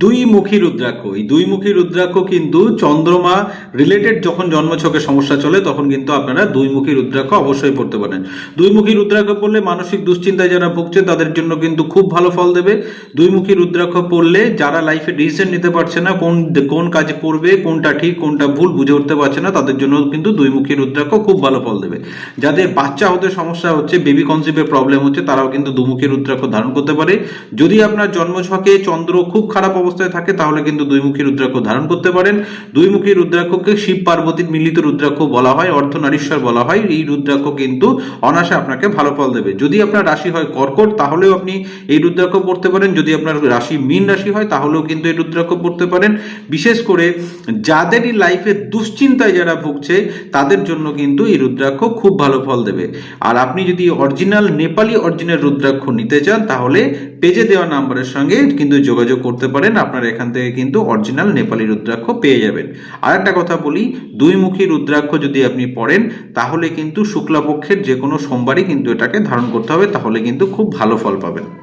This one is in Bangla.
দুইমুখী রুদ্রাক্ষ, এই দুইমুখী রুদ্রাক্ষ কিন্তু চন্দ্রমা রিলেটেড যখন জন্মছকে সমস্যা চলে তখন কিন্তু আপনারা দুইমুখী রুদ্রাক্ষ অবশ্যই পড়তে পারেন। দুইমুখী রুদ্রাক্ষ পড়লে মানসিক দুশ্চিন্তায় যারা ভুগছে তাদের জন্য কিন্তু খুব ভালো ফল দেবে। দুইমুখী রুদ্রাক্ষ পড়লে যারা লাইফে ডিসিশন নিতে পারছে না, কোন কোন কাজে করবে, কোনটা ঠিক কোনটা ভুল বুঝে উঠতে পারছে না, তাদের জন্য কিন্তু দুইমুখী রুদ্রাক্ষ খুব ভালো ফল দেবে। যাদের বাচ্চা হতে সমস্যা হচ্ছে, বেবি কনসিভে প্রবলেম হচ্ছে, তারাও কিন্তু দুমুখী রুদ্রাক্ষ ধারণ করতে পারে। যদি আপনার জন্মছকে চন্দ্র খুব খারাপ অবস্থায় থাকে তাহলে কিন্তু দুইমুখী রুদ্রাক্ষ ধারণ করতে পারেন। দুইমুখী রুদ্রাক্ষকে শিব পার্বতীর মিলিত রুদ্রাক্ষ বলা হয়, অর্ধনারীশ্বর বলা হয়। এই রুদ্রাক্ষ কিন্তু অনায়াসে আপনাকে ভালো ফল দেবে। যদি আপনার রাশি হয় কর্কট তাহলেও আপনি এই রুদ্রাক্ষ পড়তে পারেন। যদি আপনার রাশি মীন রাশি হয় তাহলেও কিন্তু এই রুদ্রাক্ষ পড়তে পারেন। বিশেষ করে যাদেরই লাইফে দুশ্চিন্তায় যারা ভুগছে তাদের জন্য কিন্তু এই রুদ্রাক্ষ খুব ভালো ফল দেবে। আর আপনি যদি অরিজিনাল নেপালি অরিজিনাল রুদ্রাক্ষ নিতে চান তাহলে পেজে দেওয়া নাম্বারের সঙ্গে কিন্তু যোগাযোগ করতে পারেন। আপনারা এখান থেকে কিন্তু অরিজিনাল নেপালি রুদ্রাক্ষ পেয়ে যাবেন। আর একটা কথা বলি, দুইমুখী রুদ্রাক্ষ যদি আপনি পড়েন তাহলে কিন্তু শুক্লাপক্ষের যে কোনো সোমবারই কিন্তু এটাকে ধারণ করতে হবে, তাহলে কিন্তু খুব ভালো ফল পাবেন।